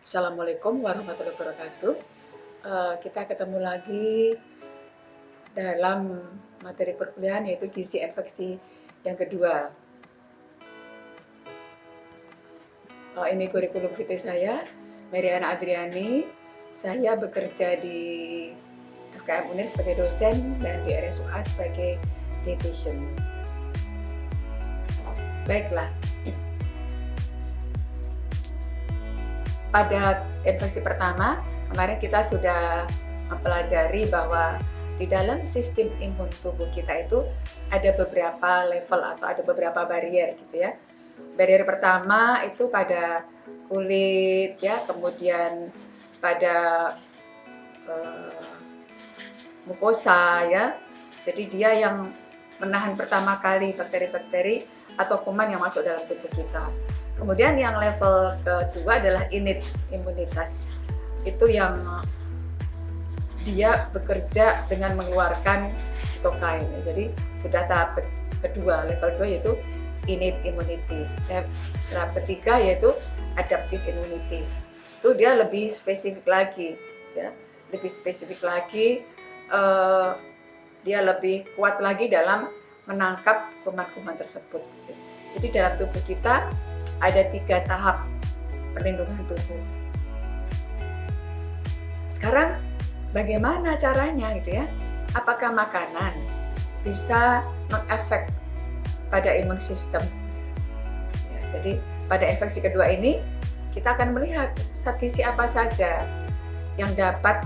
Assalamualaikum warahmatullahi wabarakatuh. Kita ketemu lagi dalam materi perkuliahan yaitu gizi infeksi yang kedua. Ini kurikulum vitae saya, Mariana Adriani. Saya bekerja di FKM UNIR sebagai dosen dan di RSUA sebagai dietitian. Baiklah. Pada infeksi pertama, kemarin kita sudah mempelajari bahwa di dalam sistem imun tubuh kita itu ada beberapa level atau ada beberapa barrier gitu ya. Barrier pertama itu pada kulit ya, kemudian pada mukosa ya. Jadi dia yang menahan pertama kali bakteri-bakteri atau kuman yang masuk dalam tubuh kita. Kemudian yang level kedua adalah innate imunitas. Itu yang dia bekerja dengan mengeluarkan sitokain. Jadi sudah tahap kedua, level 2 yaitu innate immunity. Tahap ketiga yaitu adaptive immunity. Itu dia lebih spesifik lagi, ya. Lebih spesifik lagi, dia lebih kuat lagi dalam menangkap kuman-kuman tersebut. Jadi dalam tubuh kita ada 3 tahap perlindungan tubuh. Sekarang bagaimana caranya gitu ya? Apakah makanan bisa mengefek pada imun sistem? Ya, jadi pada infeksi kedua ini kita akan melihat zat gizi apa saja yang dapat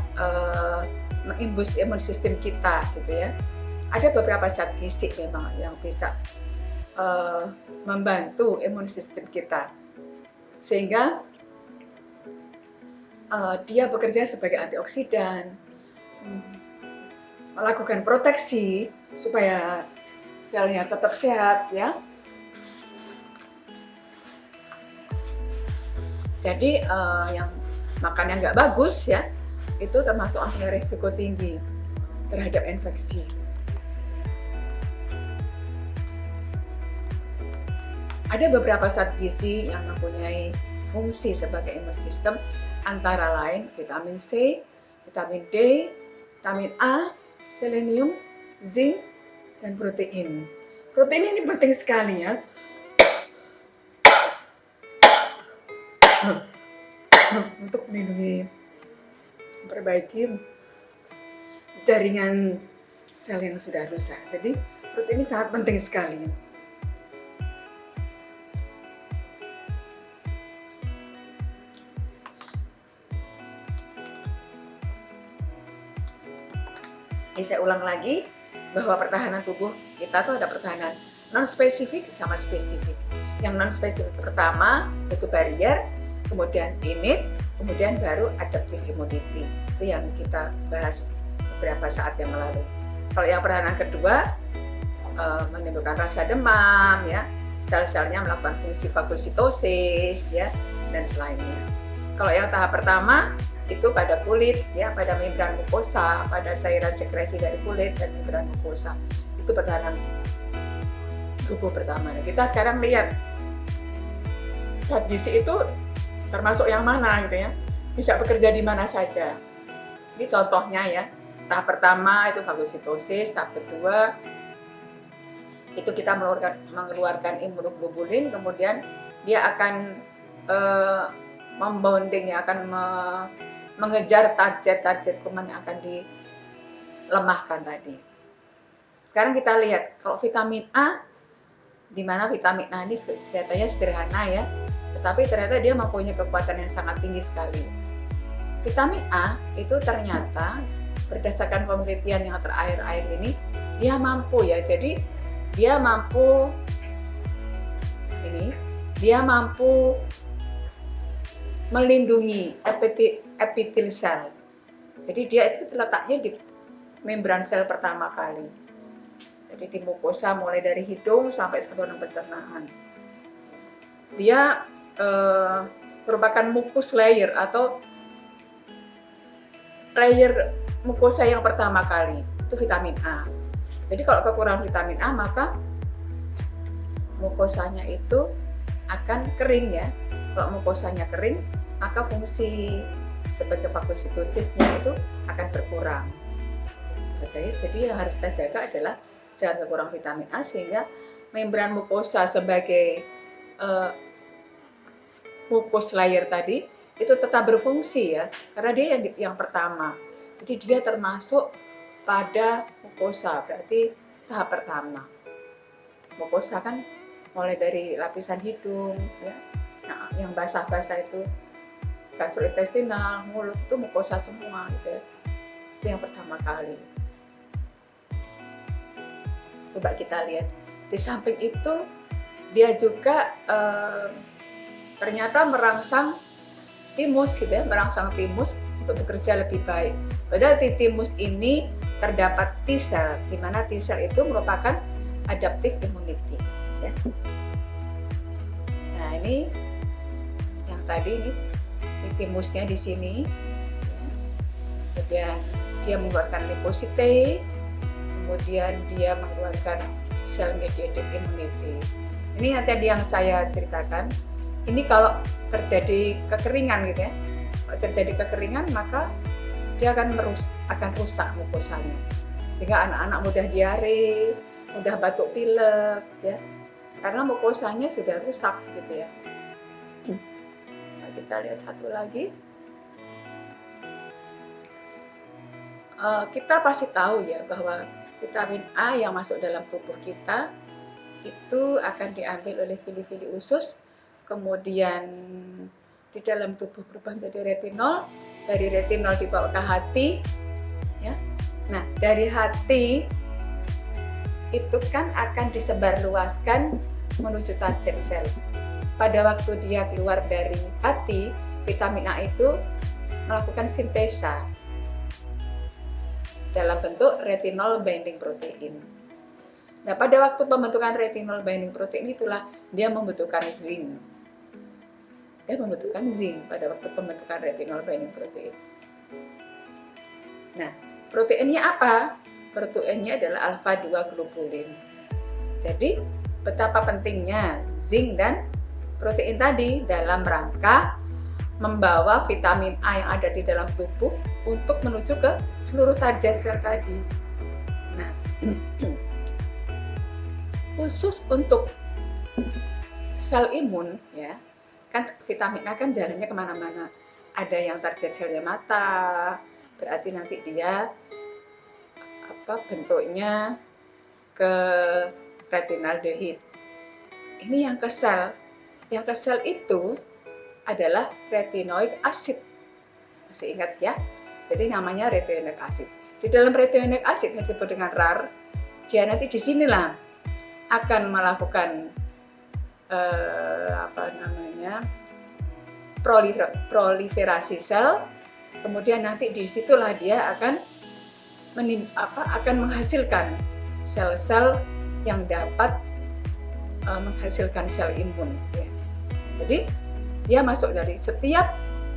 mengimbus imun sistem kita gitu ya. Ada beberapa zat gizi memang yang bisa membantu imun sistem kita sehingga dia bekerja sebagai antioksidan, melakukan proteksi supaya selnya tetap sehat ya. Jadi yang makannya nggak bagus ya, itu termasuk punya risiko tinggi terhadap infeksi. Ada beberapa zat gizi yang mempunyai fungsi sebagai imun sistem, antara lain vitamin C, vitamin D, vitamin A, selenium, zinc, dan protein. Protein ini penting sekali ya. Untuk melindungi, memperbaiki jaringan sel yang sudah rusak. Jadi protein ini sangat penting sekali. Jadi saya ulang lagi bahwa pertahanan tubuh kita tuh ada pertahanan non-spesifik sama spesifik. Yang non-spesifik pertama itu barrier, kemudian innate, kemudian baru adaptive immunity. Itu yang kita bahas beberapa saat yang lalu. Kalau yang pertahanan kedua menimbulkan rasa demam, ya, sel-selnya melakukan fungsi fagositosis, ya, dan selainnya. Kalau yang tahap pertama itu pada kulit, ya, pada membran mukosa, pada cairan sekresi dari kulit dan membran mukosa. Itu pertahanan tubuh pertama. Nah, kita sekarang lihat zat gizi itu termasuk yang mana gitu ya, bisa bekerja di mana saja. Ini contohnya ya. Tahap pertama itu fagositosis, tahap kedua itu kita mengeluarkan imunoglobulin, kemudian dia akan membonding, ya, akan mengejar target-target kuman yang akan dilemahkan tadi. Sekarang kita lihat kalau vitamin A, di mana vitamin A ini kelihatannya sederhana ya, tetapi ternyata dia mempunyai kekuatan yang sangat tinggi sekali. Vitamin A itu ternyata berdasarkan penelitian yang terakhir ini dia mampu, ya, jadi dia mampu melindungi epitel sel. Jadi dia itu terletaknya di membran sel pertama kali. Jadi di mukosa mulai dari hidung sampai saluran pencernaan. Dia merupakan mucus layer atau layer mukosa yang pertama kali, itu vitamin A. Jadi kalau kekurangan vitamin A maka mukosanya itu akan kering, ya. Kalau mukosanya kering, maka fungsi sebagai fagositosisnya itu akan berkurang. Jadi yang harus kita jaga adalah jangan kekurangan vitamin A, sehingga membran mukosa sebagai mukus layer tadi itu tetap berfungsi ya, karena dia yang pertama. Jadi dia termasuk pada mukosa, berarti tahap pertama. Mukosa kan mulai dari lapisan hidung ya. Nah, yang basah-basah itu gastrointestinal, mulut itu mukosa semua gitu ya. Itu yang pertama kali. Coba kita lihat. Di samping itu dia juga ternyata merangsang timus gitu ya, merangsang timus untuk bekerja lebih baik. Padahal di timus ini terdapat T-cell, di mana T-cell itu merupakan adaptive immunity ya. Nah, ini yang tadi ini timusnya di sini. Kemudian dia mengeluarkan limfosite, kemudian dia mengeluarkan cell mediated immunity. Ini nanti yang saya ceritakan. Ini kalau terjadi kekeringan gitu ya. Kalau terjadi kekeringan maka dia akan rusak mukosanya. Sehingga anak-anak mudah diare, mudah batuk pilek ya. Karena mukosanya sudah rusak gitu ya. Nah, kita lihat satu lagi. Kita pasti tahu ya bahwa vitamin A yang masuk dalam tubuh kita itu akan diambil oleh fili-fili usus, kemudian di dalam tubuh berubah menjadi retinol, dari retinol dibawa ke hati ya. Nah, dari hati itu kan akan disebarluaskan menuju target sel. Pada waktu dia keluar dari hati, vitamin A itu melakukan sintesa dalam bentuk retinol binding protein. Nah, pada waktu pembentukan retinol binding protein itulah dia membutuhkan zinc. Dia membutuhkan zinc pada waktu pembentukan retinol binding protein. Nah, proteinnya apa? Proteinnya adalah alfa-2-globulin. Jadi, betapa pentingnya zinc dan protein tadi dalam rangka membawa vitamin A yang ada di dalam tubuh untuk menuju ke seluruh target sel tadi. Nah, khusus untuk sel imun ya, kan vitamin A kan jalannya kemana-mana. Ada yang target selnya mata, berarti nanti dia bentuknya ke retinaldehyde. Ini yang ke sel. Yang ke sel itu adalah retinoic acid. Masih ingat ya? Jadi namanya retinoic acid. Di dalam retinoic acid yang disebut dengan RAR, dia nanti di sinilah akan melakukan proliferasi sel. Kemudian nanti disitulah dia akan menghasilkan sel-sel yang dapat menghasilkan sel imun. Ya. Jadi dia masuk dari setiap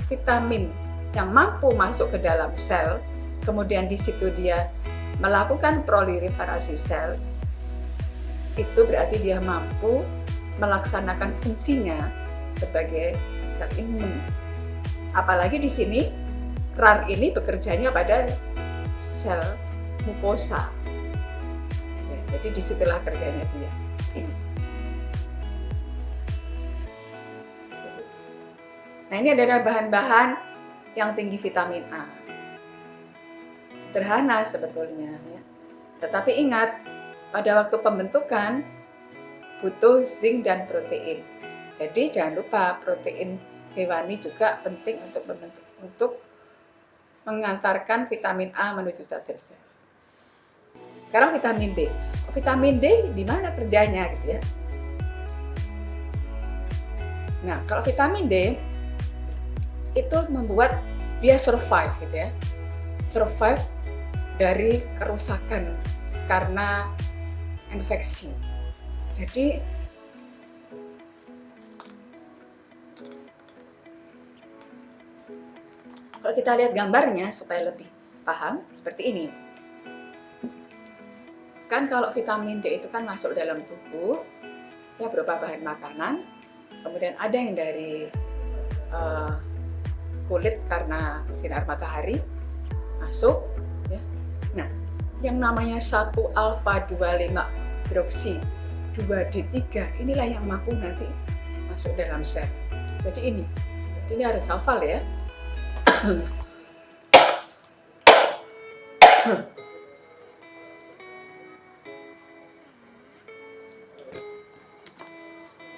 vitamin yang mampu masuk ke dalam sel, kemudian di situ dia melakukan proliferasi sel, itu berarti dia mampu melaksanakan fungsinya sebagai sel imun. Apalagi di sini RAR ini bekerjanya pada sel mukosa. Ya, jadi disitulah kerjanya dia. Nah, ini adalah bahan-bahan yang tinggi vitamin A. Sederhana sebetulnya ya. Tetapi ingat, pada waktu pembentukan butuh zinc dan protein. Jadi jangan lupa protein hewani juga penting untuk mengantarkan vitamin A menuju target sel. Sekarang vitamin D. Vitamin D di mana kerjanya gitu ya? Nah, kalau vitamin D itu membuat dia survive gitu ya. Survive dari kerusakan karena infeksi. Jadi kalau kita lihat gambarnya supaya lebih paham seperti ini. Kan kalau vitamin D itu kan masuk dalam tubuh ya berupa bahan makanan, kemudian ada yang dari kulit karena sinar matahari masuk ya. Nah, yang namanya 1-alfa-25 hidroksi 2D3 inilah yang mampu nanti masuk dalam sel. Jadi ini harus hafal ya.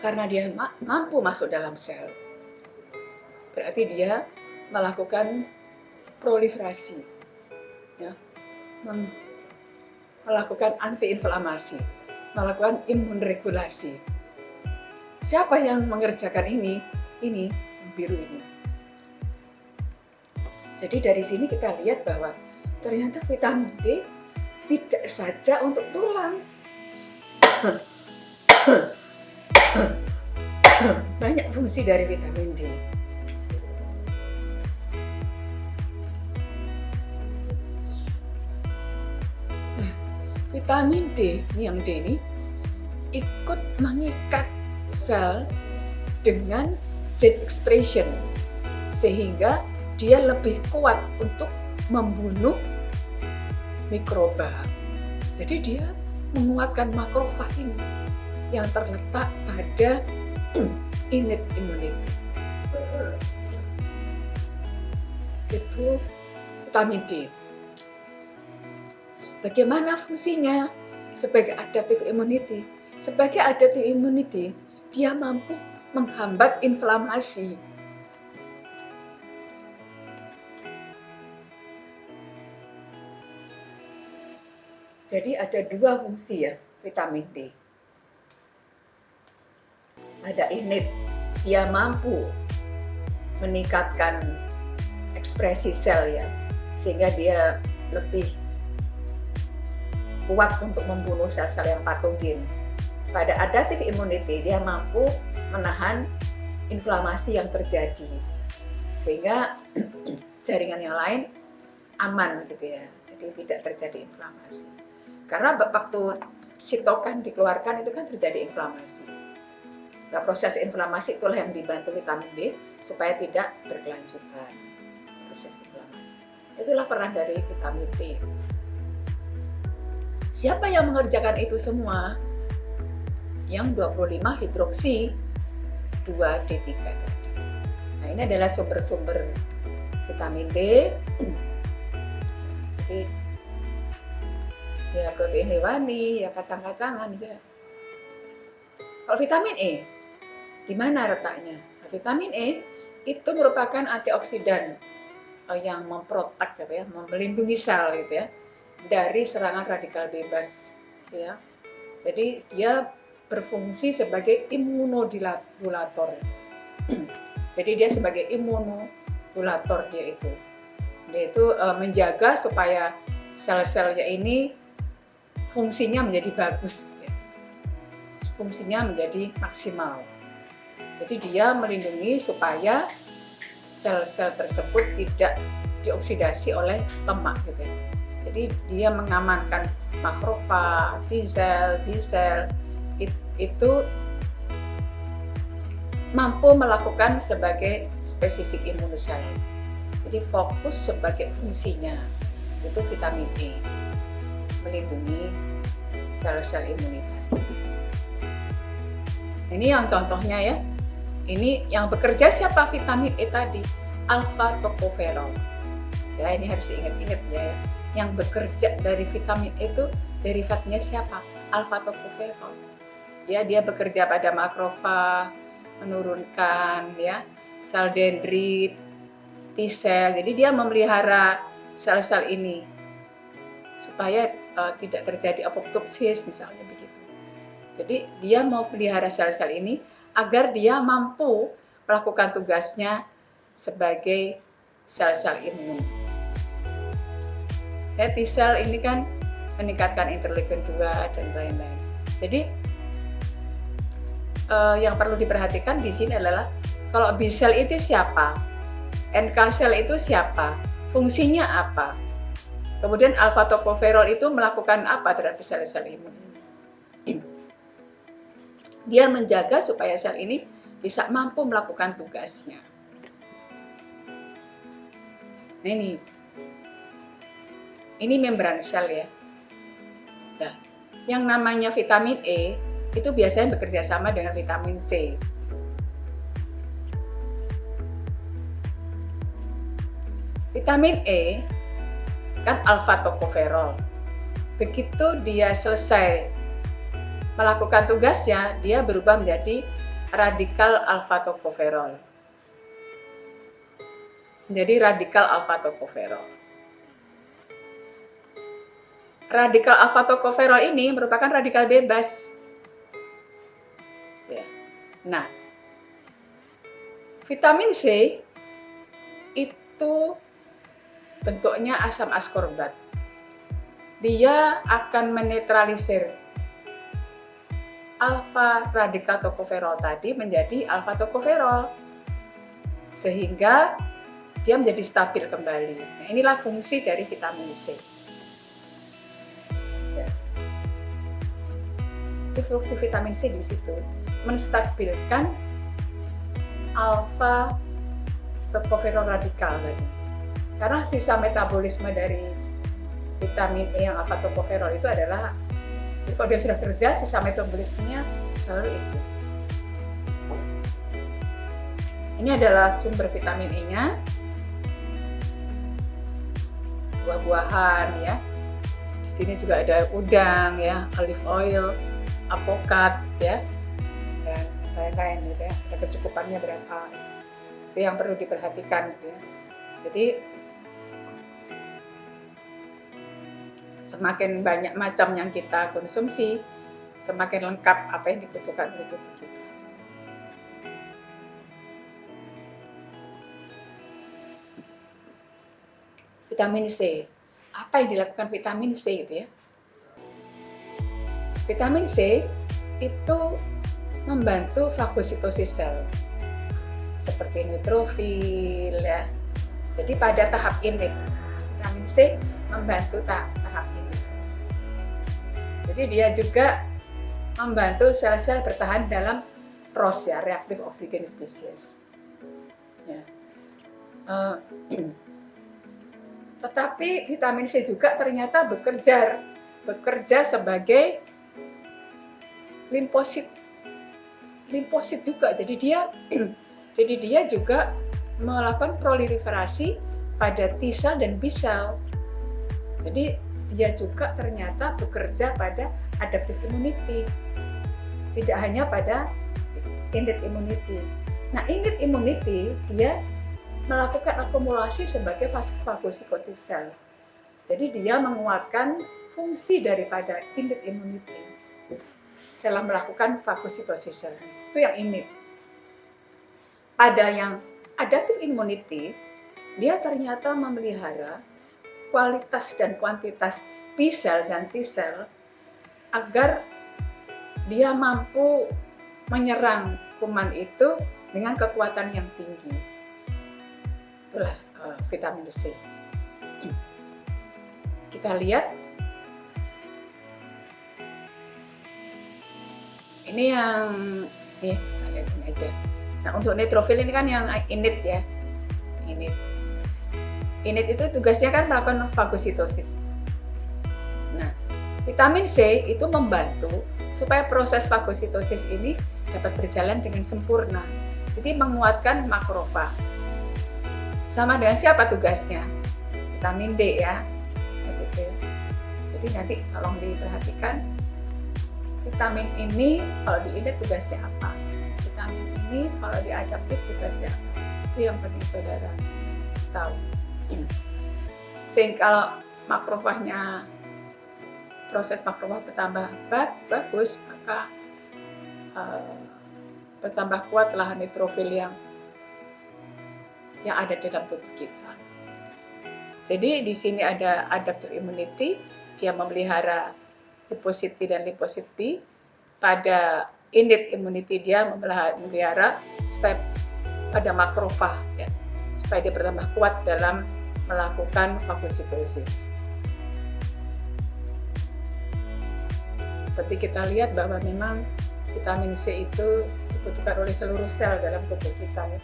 Karena dia mampu masuk dalam sel, berarti dia melakukan proliferasi, ya, melakukan antiinflamasi, melakukan imun regulasi. Siapa yang mengerjakan ini? Ini yang biru ini. Jadi dari sini kita lihat bahwa ternyata vitamin D tidak saja untuk tulang. Banyak fungsi dari vitamin D. Nah, vitamin D, yang D ini ikut mengikat sel dengan gene expression sehingga dia lebih kuat untuk membunuh mikroba. Jadi dia menguatkan makrofag ini yang terletak pada innate immunity. Itu vitamin D. Bagaimana fungsinya sebagai adaptive immunity? Sebagai adaptive immunity, dia mampu menghambat inflamasi. Jadi ada dua fungsi ya vitamin D. Ada innate, dia mampu meningkatkan ekspresi sel ya, sehingga dia lebih kuat untuk membunuh sel-sel yang patogen. Pada adaptive immunity, dia mampu menahan inflamasi yang terjadi, sehingga jaringan yang lain aman gitu ya, jadi tidak terjadi inflamasi. Karena waktu sitokin dikeluarkan itu kan terjadi inflamasi. Nah, proses inflamasi itulah yang dibantu vitamin D supaya tidak berkelanjutan proses inflamasi. Itulah peran dari vitamin D. Siapa yang mengerjakan itu semua? Yang 25 hidroksi 2D3 tadi. Nah, ini adalah sumber-sumber vitamin D. Jadi ya protein hewani, ya kacang-kacangan ya. Kalau vitamin E, di mana letaknya? Nah, vitamin E itu merupakan antioksidan yang memprotek, ya, melindungi sel gitu ya, dari serangan radikal bebas, ya. Jadi dia berfungsi sebagai imunodulator. Jadi dia sebagai imunodulator dia itu menjaga supaya sel-selnya ini fungsinya menjadi bagus, ya. Fungsinya menjadi maksimal. Jadi dia melindungi supaya sel-sel tersebut tidak dioksidasi oleh lemak gitu ya. Jadi dia mengamankan makrofag, T-sel, B-sel itu mampu melakukan sebagai spesifik imunosel. Jadi fokus sebagai fungsinya itu vitamin E melindungi sel-sel imunitas. Ini yang contohnya ya. Ini yang bekerja siapa vitamin E tadi? Alpha tocopherol. Ya, ini harus diingat-ingat ya. Yang bekerja dari vitamin E itu derivatnya siapa? Alpha tocopherol. Ya, dia bekerja pada makrofag, menurunkan ya sel dendrit, T-sel. Jadi dia memelihara sel-sel ini supaya tidak terjadi apoptosis misalnya begitu. Jadi dia mau pelihara sel-sel ini agar dia mampu melakukan tugasnya sebagai sel-sel imun. T-sel ini kan meningkatkan interleukin 2 dan lain-lain. Jadi yang perlu diperhatikan di sini adalah kalau B-sel itu siapa, NK sel itu siapa, fungsinya apa. Kemudian alpha tocopherol itu melakukan apa terhadap sel-sel imun ini? Dia menjaga supaya sel ini bisa mampu melakukan tugasnya. Nah ini membran sel ya. Nah, yang namanya vitamin E itu biasanya bekerja sama dengan vitamin C. Vitamin E kan alfa tokoferol. Begitu dia selesai melakukan tugasnya, dia berubah menjadi radikal alfa tokoferol. Menjadi radikal alfa tokoferol. Radikal alfa tokoferol ini merupakan radikal bebas. Ya. Nah, vitamin C itu bentuknya asam askorbat. Dia akan menetralisir alfa radikal tokoferol tadi menjadi alfa tokoferol, sehingga dia menjadi stabil kembali. Nah, inilah fungsi dari vitamin C. Ya. Fungsi vitamin C di situ menstabilkan alfa tokoferol radikal tadi. Karena sisa metabolisme dari vitamin E yang alfa tokoferol itu adalah, kalau dia sudah kerja, sisa metabolismenya selalu itu. Ini adalah sumber vitamin E-nya, buah-buahan ya. Di sini juga ada udang ya, olive oil, apokat ya, dan lain-lain gitu ya. Ada kecukupannya berapa? Itu yang perlu diperhatikan gitu ya. Jadi semakin banyak macam yang kita konsumsi, semakin lengkap apa yang dibutuhkan oleh tubuh kita. Vitamin C. Apa yang dilakukan vitamin C itu ya? Vitamin C itu membantu fagositosis sel seperti neutrofil ya. Jadi pada tahap ini vitamin C membantu tahap ini. Jadi dia juga membantu sel-sel bertahan dalam ROS ya, reaktif oksigen spesies. Ya. Tetapi vitamin C juga ternyata bekerja sebagai limfosit juga. Jadi dia juga melakukan proliferasi pada T cell dan B cell. Jadi dia juga ternyata bekerja pada adaptive immunity, tidak hanya pada innate immunity. Nah, innate immunity dia melakukan akumulasi sebagai fagositosis sel. Jadi dia menguatkan fungsi daripada innate immunity dalam melakukan fagositosis sel. Itu yang innate. Pada yang adaptive immunity, dia ternyata memelihara kualitas dan kuantitas B cell dan T cell agar dia mampu menyerang kuman itu dengan kekuatan yang tinggi. Itulah vitamin C. Kita lihat ini yang nih, lihat ini aja. Nah, untuk neutrofil ini kan yang innate ya. Innate itu tugasnya kan melakukan fagositosis. Nah, vitamin C itu membantu supaya proses fagositosis ini dapat berjalan dengan sempurna. Jadi menguatkan makrofag. Sama dengan siapa tugasnya? Vitamin D ya. Begitu ya. Jadi nanti tolong diperhatikan vitamin ini kalau di innate tugasnya apa? Vitamin ini kalau di adaptif tugasnya apa? Itu yang penting saudara tahu. Sehingga kalau makrofagnya, proses makrofag bertambah bagus, maka bertambah kuatlah neutrofil yang ada dalam tubuh kita. Jadi di sini ada adaptive immunity, dia memelihara limfosit T dan limfosit B. Pada innate immunity dia memelihara supaya pada makrofag ya, supaya dia bertambah kuat dalam melakukan fagositosis. Seperti kita lihat bahwa memang vitamin C itu dibutuhkan oleh seluruh sel dalam tubuh kita ya.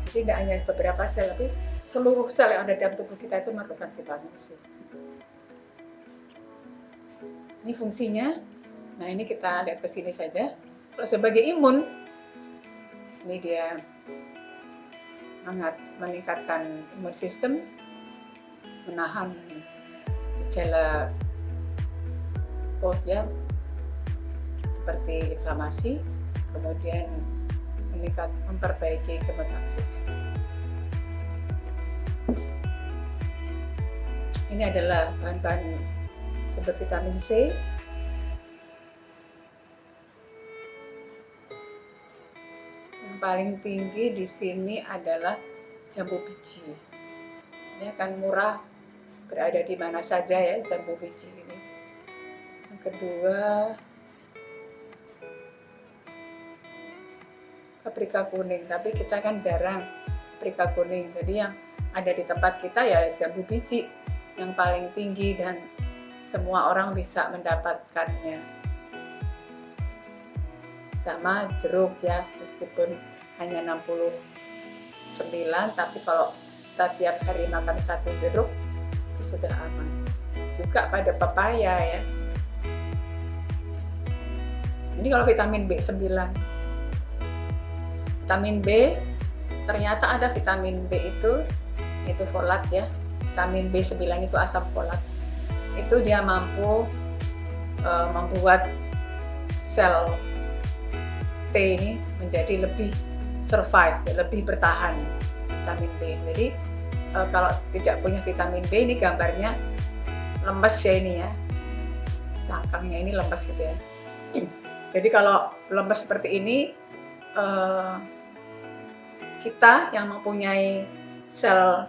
Jadi tidak hanya beberapa sel, tapi seluruh sel yang ada dalam tubuh kita itu memerlukan vitamin C. Ini fungsinya. Nah, ini kita lihat ke sini saja. Kalau sebagai imun, ini dia meningkatkan imun sistem, menahan gejala ya seperti inflamasi, kemudian memperbaiki hemostasis. Ini adalah bahan-bahan sumber vitamin C. Yang paling tinggi di sini adalah jambu biji. Ini akan murah, berada di mana saja ya jambu biji ini. Yang kedua, paprika kuning, tapi kita kan jarang paprika kuning. Jadi yang ada di tempat kita ya jambu biji yang paling tinggi dan semua orang bisa mendapatkannya. Sama jeruk ya, meskipun hanya 69, tapi kalau kita tiap hari makan 1 jeruk itu sudah aman. Juga pada pepaya ya. Ini kalau vitamin B9. Vitamin B, ternyata ada vitamin B itu folat ya. Vitamin B9 itu asam folat. Itu dia mampu membuat sel T ini menjadi lebih survive, lebih bertahan, vitamin B. Jadi kalau tidak punya vitamin B, ini gambarnya lemes ya ini ya. Cangkangnya ini lemes gitu ya. Jadi kalau lemes seperti ini, kita yang mempunyai sel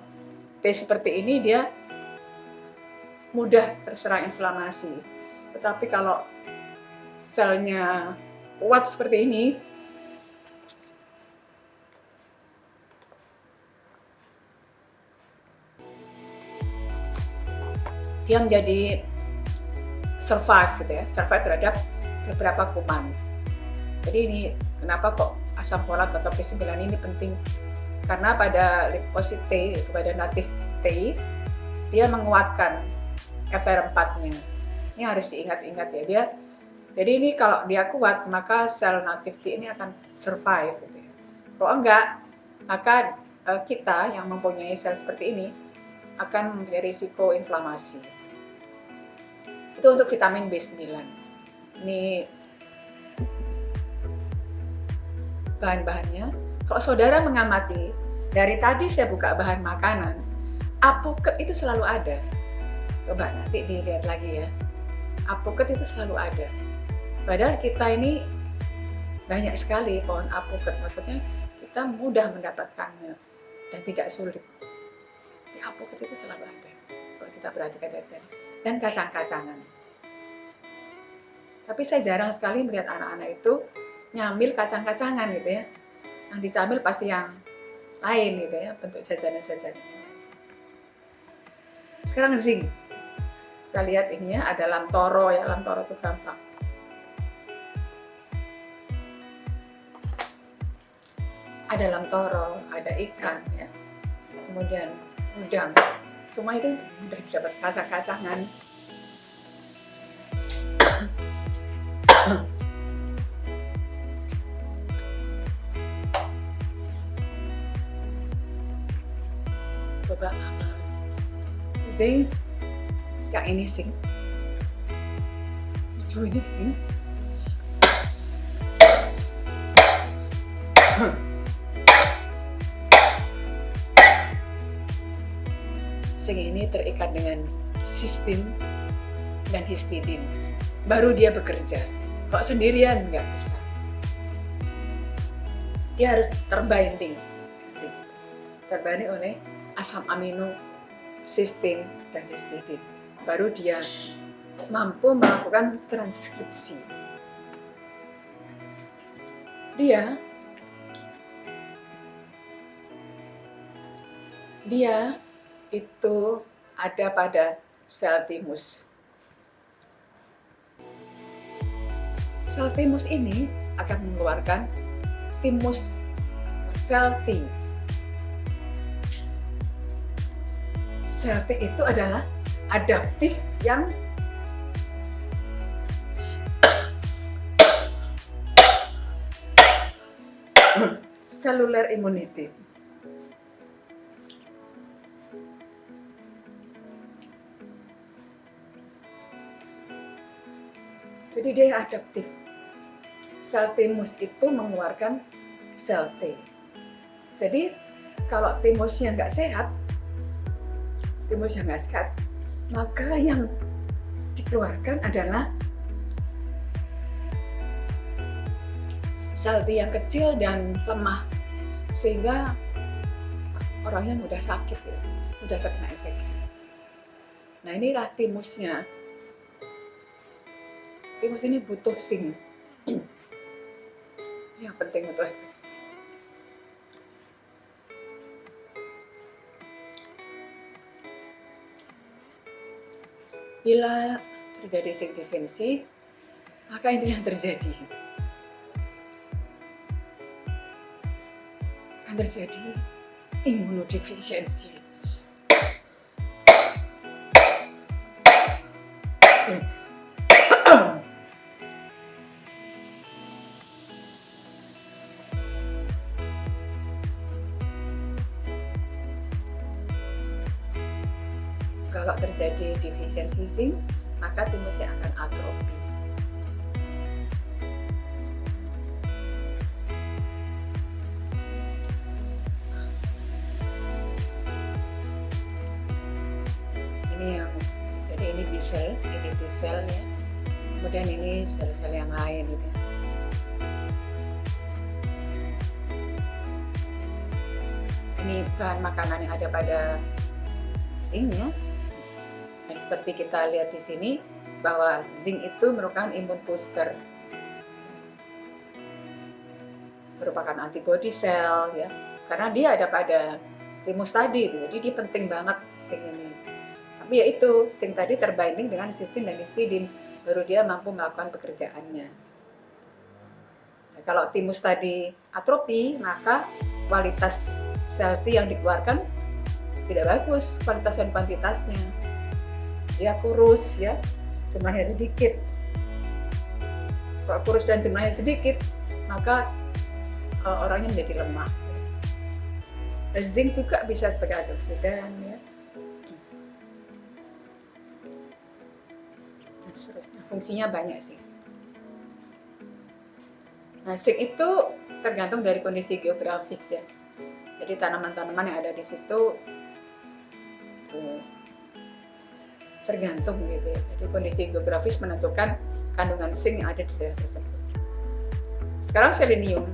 T seperti ini dia mudah terserang inflamasi. Tetapi kalau selnya kuat seperti ini, dia menjadi survive gitu ya, survive terhadap beberapa kuman. Jadi ini kenapa kok asam folat atau B9 ini penting? Karena pada limfosit T, pada natif T, dia menguatkan FR4-nya. Ini harus diingat-ingat ya. Jadi ini kalau dia kuat, maka sel natif T ini akan survive gitu ya. Kalau enggak, maka kita yang mempunyai sel seperti ini akan mempunyai risiko inflamasi. Itu untuk vitamin B9. Ini bahan-bahannya. Kalau saudara mengamati, dari tadi saya buka bahan makanan, apoket itu selalu ada. Coba nanti dilihat lagi ya. Apoket itu selalu ada. Padahal kita ini banyak sekali pohon apoket. Maksudnya kita mudah mendapatkannya dan tidak sulit. Di apoket itu selalu ada. Kalau kita perhatikan dari tadi. Dan kacang-kacangan. Tapi saya jarang sekali melihat anak-anak itu nyambil kacang-kacangan gitu ya. Yang dicambil pasti yang lain gitu ya, bentuk jajanan-jajanan. Sekarang zinc. Kita lihat ini ya, ada lamtoro ya, lamtoro itu gampang. Ada lamtoro, ada ikan ya. Kemudian udang. Semua itu sudah dapat kacang-kacangan. Coba zinc, yang ini zinc, lucu ini zinc. Zinc ini terikat dengan sistin dan histidin, baru dia bekerja. Kalau sendirian nggak bisa. Dia harus terbinding, terbinding oleh asam amino, sistin, dan histidin. Baru dia mampu melakukan transkripsi. Dia itu ada pada sel timus. Sel timus ini akan mengeluarkan timus sel T. Sel T itu adalah adaptif yang cellular immunity. Jadi dia adaptif. Sel timus itu mengeluarkan sel T. Jadi kalau timusnya nggak sehat, maka yang dikeluarkan adalah sel T yang kecil dan lemah, sehingga orangnya mudah sakit, ya, mudah terkena infeksi. Nah, inilah timusnya. Timus ini butuh zinc yang penting untuk infeksi. Bila terjadi zinc deficiency, maka itu yang terjadi. Akan terjadi imunodefisiensi. Kalau terjadi defisiensi zinc, maka timusnya akan atrofi. Jadi ini B cell, ini T cell ya. Kemudian ini sel-sel yang lain gitu. Ini bahan makanan yang ada pada zinc ya. Nah, seperti kita lihat di sini bahwa zinc itu merupakan imun booster, merupakan antibody cell ya, karena dia ada pada timus tadi, jadi dia penting banget zinc ini. Tapi yaitu zinc tadi terbinding dengan cysteine dan histidine, baru dia mampu melakukan pekerjaannya. Nah, kalau timus tadi atrofi, maka kualitas sel T yang dikeluarkan tidak bagus, kualitas dan kuantitasnya. Dia kurus ya, jumlahnya sedikit. Kalau kurus dan jumlahnya sedikit, maka orangnya menjadi lemah. Dan zinc juga bisa sebagai antioksidan ya. Fungsinya banyak sih. Nah, zinc itu tergantung dari kondisi geografis ya. Jadi tanaman-tanaman yang ada di situ tergantung gitu ya. Jadi kondisi geografis menentukan kandungan zinc yang ada di daerah tersebut. Sekarang selenium.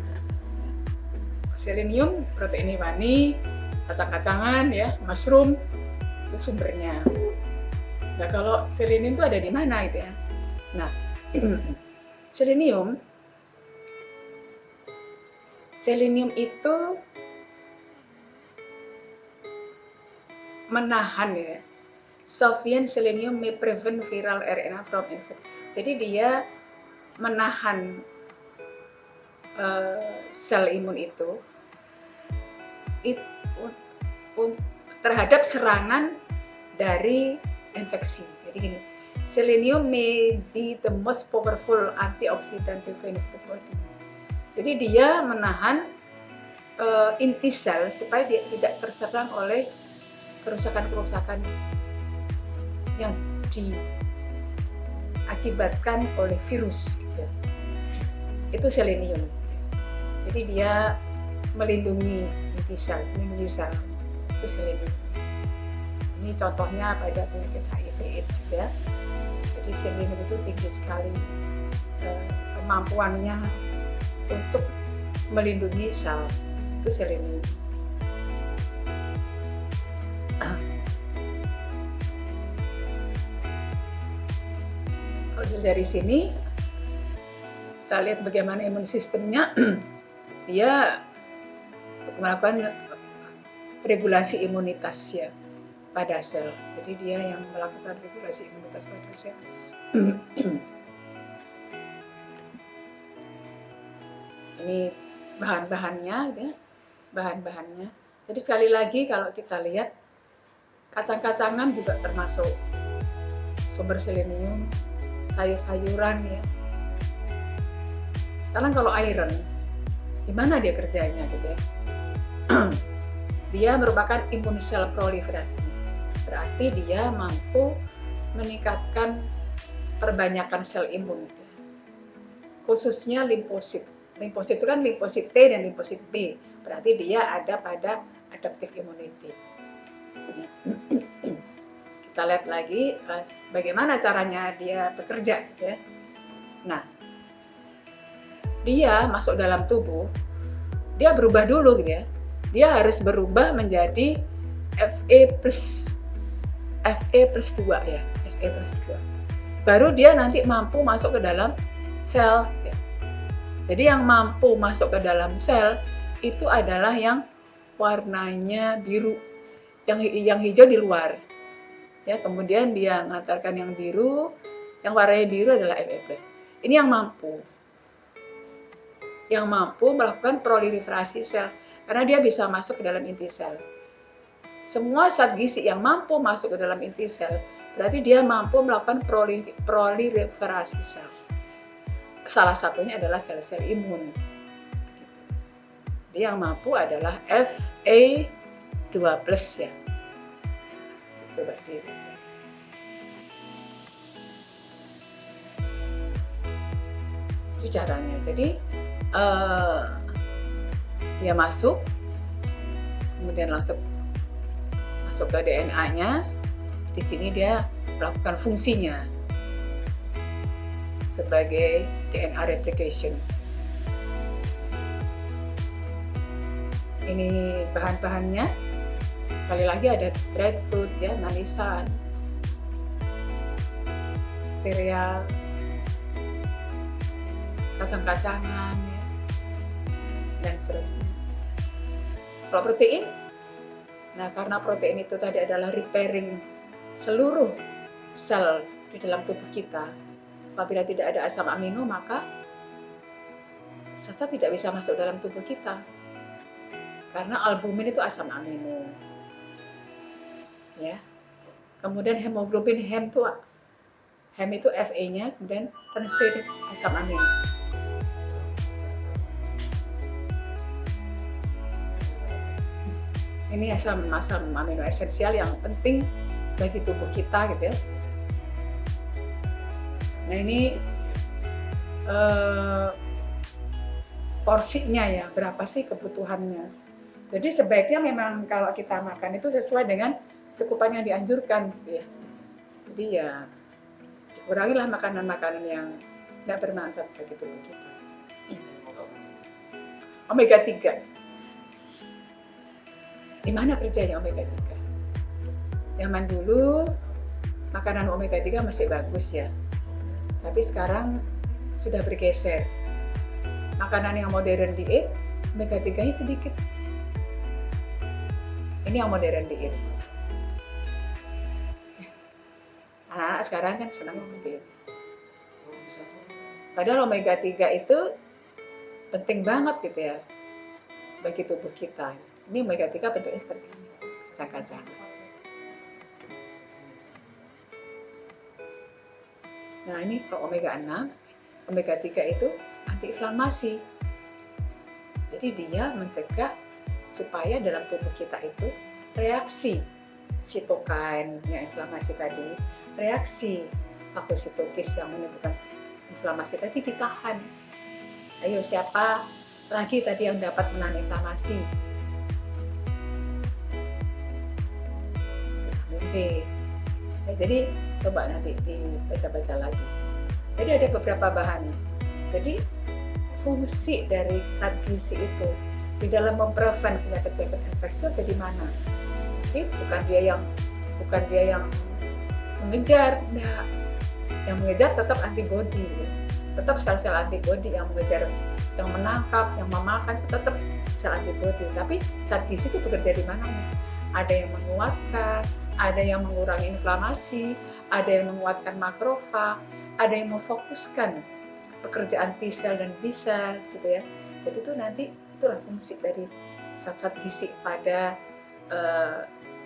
Selenium protein hewani, kacang-kacangan ya, mushroom itu sumbernya. Nah, kalau selenium itu ada di mana gitu ya? Nah, selenium itu menahan ya. Sufficient selenium may prevent viral RNA from infection. Jadi dia menahan sel imun itu terhadap serangan dari infeksi. Jadi gini, selenium may be the most powerful antioxidant defense the body. Jadi dia menahan inti sel supaya dia tidak terserang oleh kerusakan-kerusakan yang diakibatkan oleh virus gitu. Itu selenium. Jadi dia melindungi inti sel, melindungi sel. Itu selenium. Ini contohnya pada penyakit HIV/AIDS ya. Jadi selenium itu tinggi sekali kemampuannya untuk melindungi sel. Itu selenium. Dari sini kita lihat bagaimana imun sistemnya dia melakukan regulasi imunitas ya pada sel. Jadi dia yang melakukan regulasi imunitas pada sel. Ini bahan-bahannya ya, bahan-bahannya. Jadi sekali lagi kalau kita lihat Kacang-kacangan juga termasuk sumber selenium, sayur-sayuran ya. Sekarang kalau iron, gimana dia kerjanya gitu ya? Dia merupakan immune cell proliferasi. Berarti dia mampu meningkatkan perbanyakan sel imun. Khususnya limfosit. Limfosit itu kan limfosit T dan limfosit B. Berarti dia ada pada adaptive immunity. Kita lihat lagi bagaimana caranya dia bekerja ya. Nah, dia masuk dalam tubuh, dia berubah dulu gitu ya. Dia harus berubah menjadi Fe plus 2 ya, Fe plus 2. Baru dia nanti mampu masuk ke dalam sel ya. Jadi yang mampu masuk ke dalam sel itu adalah yang warnanya biru, yang hijau di luar ya. Kemudian dia mengantarkan yang biru, yang warnanya biru adalah Fe+. Ini yang mampu melakukan proliferasi sel karena dia bisa masuk ke dalam inti sel. Semua zat gizi yang mampu masuk ke dalam inti sel berarti dia mampu melakukan proliferasi sel. Salah satunya adalah sel-sel imun. Jadi yang mampu adalah Fe2+ ya. Coba dilihat. Itu caranya. Jadi dia masuk, kemudian langsung masuk ke DNA-nya. Di sini dia melakukan fungsinya sebagai DNA replication. Ini bahan-bahannya. Sekali lagi ada breadfruit ya, manisan, sereal, kacang-kacangan ya, dan seterusnya. Kalau protein, nah karena protein itu tadi adalah repairing seluruh sel di dalam tubuh kita. Apabila tidak ada asam amino, maka zat tidak bisa masuk dalam tubuh kita. Karena albumin itu asam amino. Ya. Kemudian hemoglobin, hem itu Fe-nya, kemudian transferin asam amino. Ini asam amino esensial yang penting bagi tubuh kita gitu ya. Nah ini porsinya ya, berapa sih kebutuhannya. Jadi sebaiknya memang kalau kita makan itu sesuai dengan kecukupan yang dianjurkan gitu ya. Jadi ya kurangilah makanan-makanan yang tidak bermanfaat bagi tubuh kita. Omega 3. Di mana kerjanya omega 3? Zaman dulu makanan omega 3 masih bagus ya. Tapi sekarang sudah bergeser. Makanan yang modern diet, omega 3-nya sedikit. Ini yang modern diet. Anak-anak sekarang kan senang diet. Padahal omega 3 itu penting banget gitu ya bagi tubuh kita. Ini omega 3 bentuknya seperti ini, kacang-kacang. Nah ini kalau omega 6, omega 3 itu antiinflamasi. Jadi dia mencegah supaya dalam tubuh kita itu reaksi sitokain yang inflamasi tadi, reaksi fagositokis yang menimbulkan inflamasi tadi ditahan. Ayo siapa lagi tadi yang dapat menahan inflamasi? Vitamin B. Ya, jadi coba nanti dibaca-baca lagi. Jadi ada beberapa bahan. Jadi fungsi dari zat gizi itu di dalam memprevent penyakit-penyakit infeksi ada di mana? Jadi bukan dia yang mengejar, enggak. Yang mengejar tetap antibodi, tetap sel-sel antibodi yang mengejar, yang menangkap, yang memakan tetap sel antibodi. Tapi zat gizi itu bekerja di mana? Ada yang menguatkan, ada yang mengurangi inflamasi, ada yang menguatkan makrofag, ada yang memfokuskan pekerjaan T sel dan B sel gitu ya. Jadi itu nanti itulah fungsi dari zat-zat gizi pada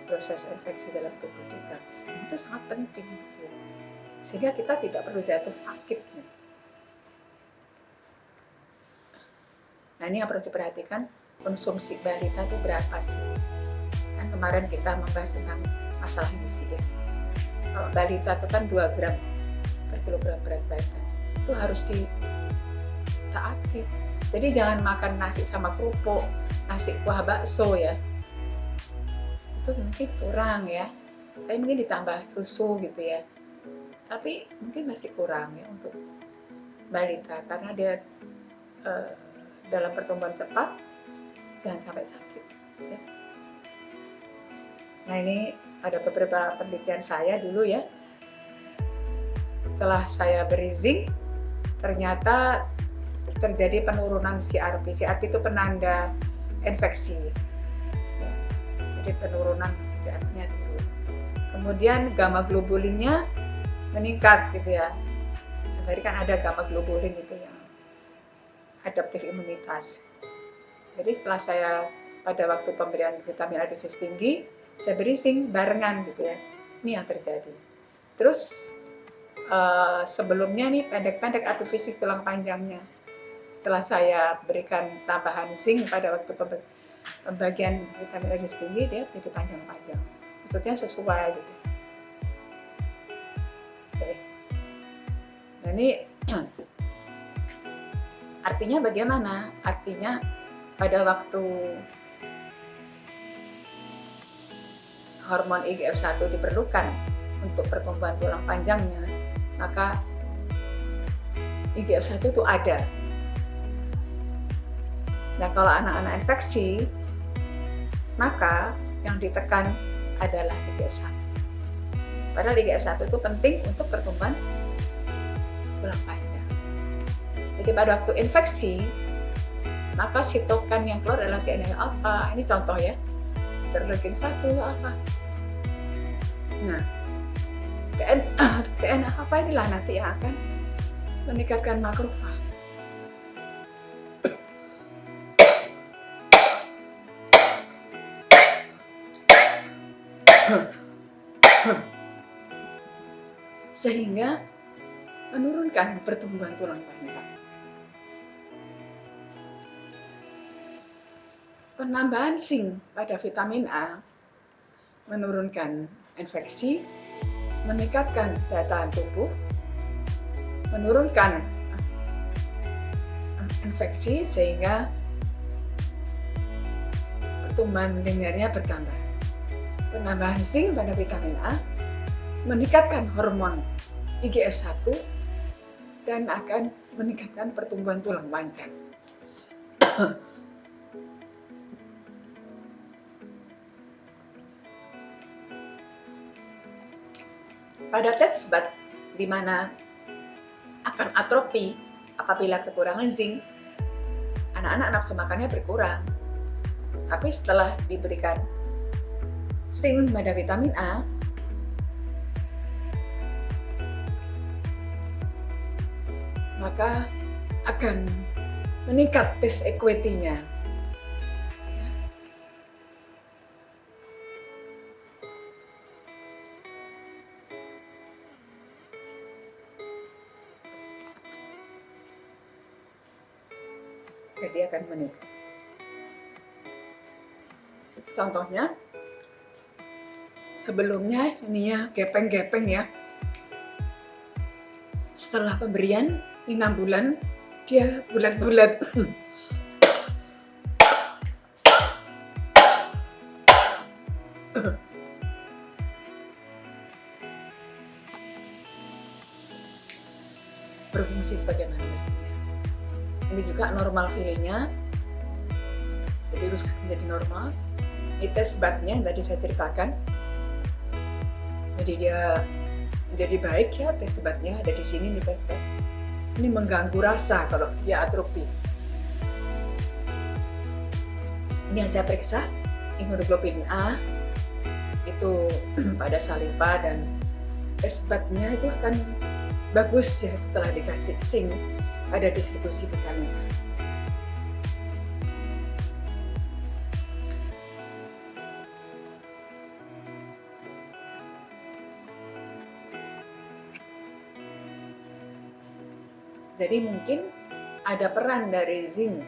proses infeksi dalam tubuh kita. Itu sangat penting gitu ya. Sehingga kita tidak perlu jatuh sakit. Nah, ini yang perlu diperhatikan, konsumsi balita itu berapa sih? Kan kemarin kita membahas tentang masalah gizi ya. Kalau balita itu kan 2 gram per kilogram berat badan. Itu harus ditaati. Jadi jangan makan nasi sama kerupuk, nasi kuah bakso ya. Itu mungkin kurang ya. Tapi mungkin ditambah susu gitu ya. Tapi mungkin masih kurang ya untuk balita karena dia dalam pertumbuhan cepat, jangan sampai sakit ya. Nah, ini ada beberapa penelitian saya dulu ya. Setelah saya beri zinc, ternyata terjadi penurunan CRP. CRP itu penanda infeksi ya. Jadi penurunan CRP-nya turun. Kemudian gamma globulinnya meningkat gitu ya. Tadi kan ada gamma globulin itu yang adaptif imunitas. Jadi setelah saya pada waktu pemberian vitamin A dosis tinggi, saya beri zinc barengan gitu ya. Ini yang terjadi. Terus sebelumnya nih pendek-pendek atopisis tulang panjangnya. Setelah saya berikan tambahan zinc pada waktu pembagian vitamin A dosis tinggi, dia jadi panjang-panjang. Maksudnya sesuai gitu. Oke. Nah, ini artinya bagaimana? Artinya pada waktu hormon IGF-1 diperlukan untuk pertumbuhan tulang panjangnya, maka IGF-1 itu ada. Nah, kalau anak-anak infeksi, maka yang ditekan adalah IGF-1. Padahal IGF-1 itu penting untuk pertumbuhan tulang panjang. Jadi pada waktu infeksi, maka sitokan yang keluar adalah TNF alpha. Ini contoh ya, interleukin 1 alpha. Nah, TNF alpha inilah nanti yang akan meningkatkan makrofag. Sehingga menurunkan pertumbuhan tulang panjang. Penambahan zinc pada vitamin A menurunkan infeksi, meningkatkan daya tahan tubuh, menurunkan infeksi sehingga pertumbuhan linearnya bertambah. Penambahan zinc pada vitamin A meningkatkan hormon IGF-1 dan akan meningkatkan pertumbuhan tulang panjang. Pada test bat di mana akan atrofi apabila kekurangan zinc, anak-anak nafsu makannya berkurang. Tapi setelah diberikan zinc pada vitamin A, maka akan meningkat taste equity-nya. Jadi akan meningkat. Contohnya, sebelumnya ini ya gepeng-gepeng ya. Setelah pemberian 6 bulan, dia bulat-bulat. Berfungsi sebagaimana mestinya. Ini juga normal feelingnya, jadi rusak menjadi normal. Ini tes batnya yang tadi saya ceritakan, jadi dia menjadi baik ya. Tes batnya ada di sini nih, tes bat. Ini mengganggu rasa kalau dia atrofi. Ini yang saya periksa, imunoglobulin A itu pada saliva, dan tes batnya itu akan bagus ya setelah dikasih zinc pada distribusi vitamin. Jadi mungkin ada peran dari zinc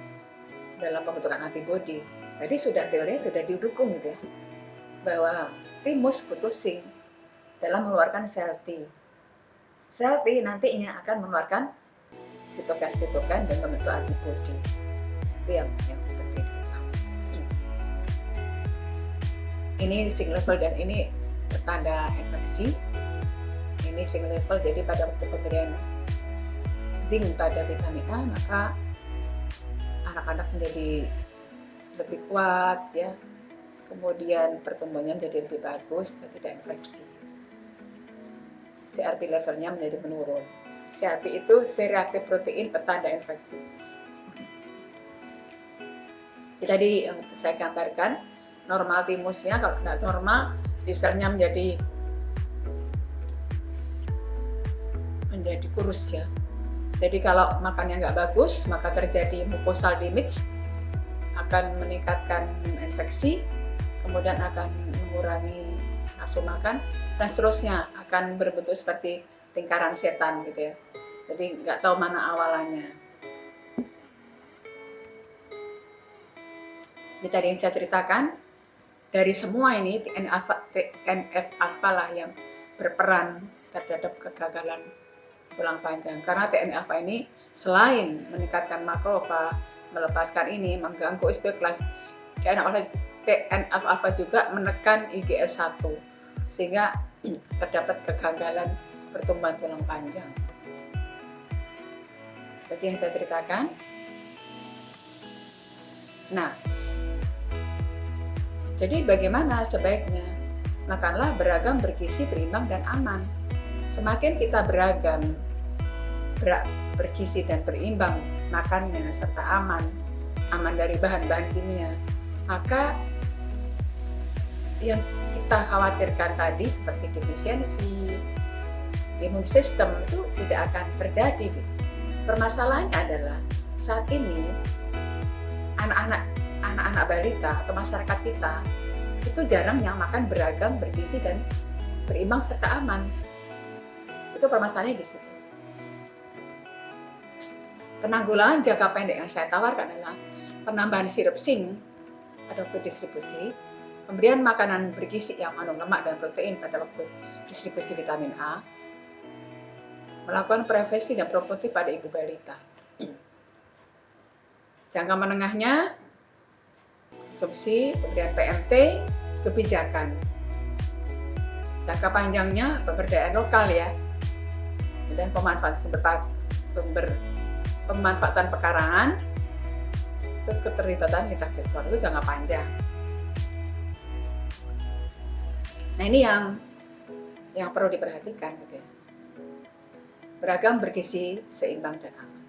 dalam pembentukan antibodi. Jadi teorinya sudah didukung gitu ya, bahwa timus butuh zinc dalam mengeluarkan sel T. Sel T nantinya akan mengeluarkan sitokan-sitokan dan membentuk antibodi. Itu yang penting. Ini zinc level dan ini pertanda infeksi. Ini zinc level, jadi pada waktu pemberian zinc pada vitamin A, maka anak-anak menjadi lebih kuat ya, kemudian pertumbuhannya menjadi lebih bagus dan tidak infeksi. CRP levelnya menjadi menurun. CRP itu C-reaktif protein petanda infeksi. Tadi yang saya gambarkan, normal timusnya, kalau tidak normal T-selnya menjadi kurus ya. Jadi kalau makannya nggak bagus, maka terjadi mucosal damage, akan meningkatkan infeksi, kemudian akan mengurangi nafsu makan, dan seterusnya akan berbentuk seperti lingkaran setan gitu ya. Jadi nggak tahu mana awalannya. Jadi tadi yang saya ceritakan, dari semua ini TNF-alpha lah yang berperan terhadap kegagalan tulang panjang. Karena TNF-alpha ini selain meningkatkan makrofag, melepaskan ini, mengganggu osteoklas, TNF-alpha juga menekan IGL-1 sehingga terdapat kegagalan pertumbuhan tulang panjang. Seperti yang saya ceritakan. Nah, jadi bagaimana sebaiknya? Makanlah beragam, bergizi, berimbang, dan aman. Semakin kita beragam, bergizi dan berimbang makannya, serta aman dari bahan-bahan kimia, maka yang kita khawatirkan tadi seperti defisiensi, imun sistem itu tidak akan terjadi. Permasalahannya adalah saat ini anak-anak balita atau masyarakat kita itu jarang yang makan beragam, bergizi, dan berimbang serta aman. Itu permasalahannya di situ. Penanggulangan jangka pendek yang saya tawarkan adalah penambahan sirup zinc pada waktu distribusi, pemberian makanan bergizi yang mengandung lemak dan protein pada waktu distribusi vitamin A, melakukan prevensi dan promosi pada ibu balita. Jangka menengahnya, konsumsi, pemberian PMT, kebijakan. Jangka panjangnya, pemberdayaan lokal ya, dan pemanfaatan pekarangan, terus keterlibatan lintas seksual, itu jangka panjang. Nah ini yang perlu diperhatikan gitu ya. Beragam, bergizi, seimbang, dan aman.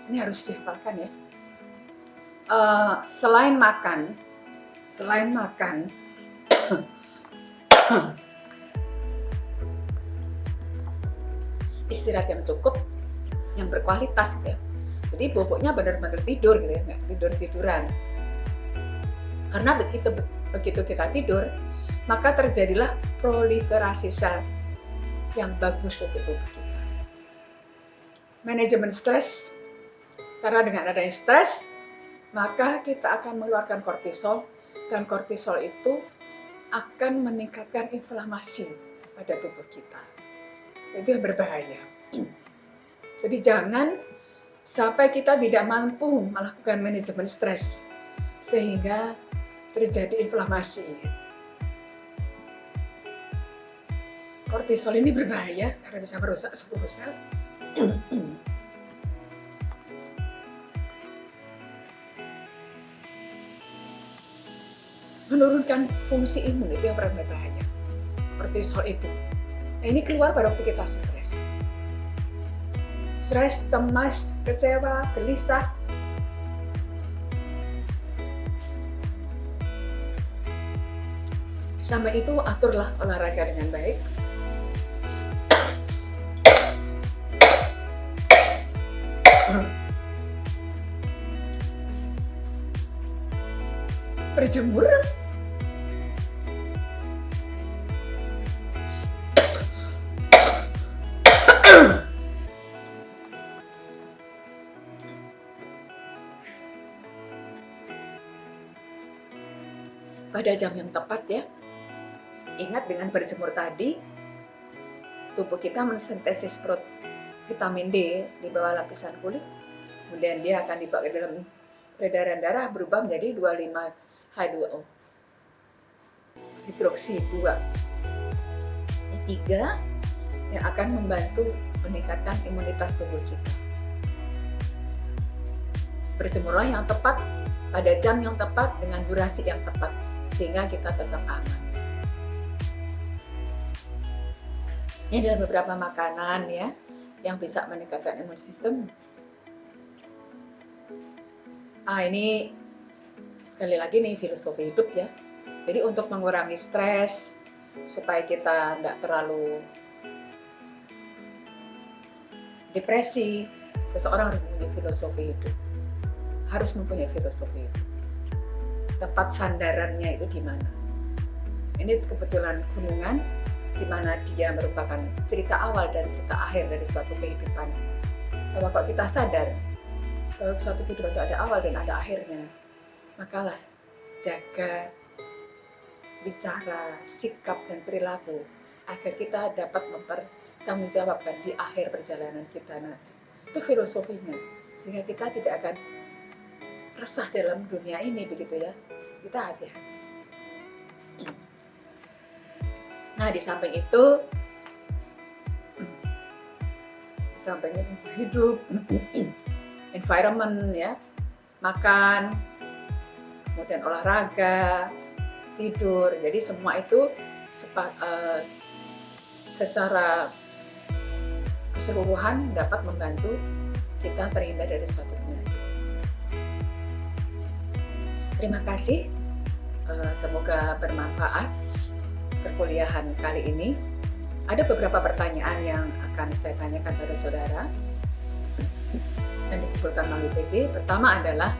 Ini harus dihafalkan ya. Selain makan istirahat yang cukup, yang berkualitas gitu ya. Jadi boboknya benar-benar tidur gitu ya, nggak tidur-tiduran. Karena begitu kita tidur, maka terjadilah proliferasi sel yang bagus untuk tubuh kita. Manajemen stres, karena dengan adanya stres, maka kita akan mengeluarkan kortisol, dan kortisol itu akan meningkatkan inflamasi pada tubuh kita. Itu yang berbahaya. Jadi jangan sampai kita tidak mampu melakukan manajemen stres sehingga terjadi inflamasi. Kortisol ini berbahaya karena bisa merusak 10 sel. Menurunkan fungsi imun, itu yang paling berbahaya. Kortisol itu. Nah, ini keluar pada waktu kita stres. Stres, cemas, kecewa, gelisah. Sampai itu aturlah olahraga dengan baik. Berjemur. pada jam yang tepat ya. Ingat dengan berjemur tadi, tubuh kita mensintesis vitamin D di bawah lapisan kulit, kemudian dia akan dibawa ke dalam peredaran darah berubah menjadi 25H2O, hidroksi 2. Ini 3 yang akan membantu meningkatkan imunitas tubuh kita. Berjemurlah yang tepat pada jam yang tepat dengan durasi yang tepat sehingga kita tetap aman. Ini adalah beberapa makanan ya yang bisa meningkatkan imun sistem. Ini sekali lagi nih filosofi hidup ya. Jadi untuk mengurangi stres supaya kita tidak terlalu depresi, seseorang harus mempunyai filosofi hidup. Harus mempunyai filosofi hidup. Tempat sandarannya itu di mana? Ini kebetulan gunungan, di mana dia merupakan cerita awal dan cerita akhir dari suatu kehidupan. Bahwa kalau kita sadar bahwa suatu kehidupan itu ada awal dan ada akhirnya, makalah jaga bicara, sikap, dan perilaku agar kita dapat mempertanggungjawabkan di akhir perjalanan kita nanti. Itu filosofinya, sehingga kita tidak akan resah dalam dunia ini, begitu ya. Kita hati-hati. Nah, di samping itu, di samping hidup, environment ya, makan, kemudian olahraga, tidur. Jadi semua itu secara keseluruhan dapat membantu kita terhindar dari suatu penyakit. Terima kasih. Semoga bermanfaat perkuliahan kali ini. Ada beberapa pertanyaan yang akan saya tanyakan pada saudara dan dikumpulkan melalui PJ. Pertama adalah,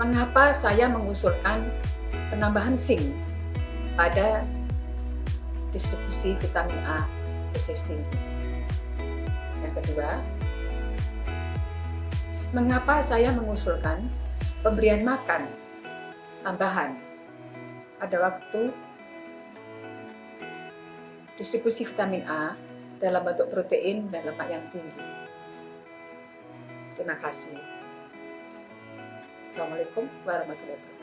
mengapa saya mengusulkan penambahan zinc pada distribusi vitamin A dosis tinggi? Yang kedua, mengapa saya mengusulkan pemberian makan tambahan pada waktu distribusi vitamin A dalam bentuk protein dan lemak yang tinggi? Terima kasih. Assalamualaikum warahmatullahi wabarakatuh.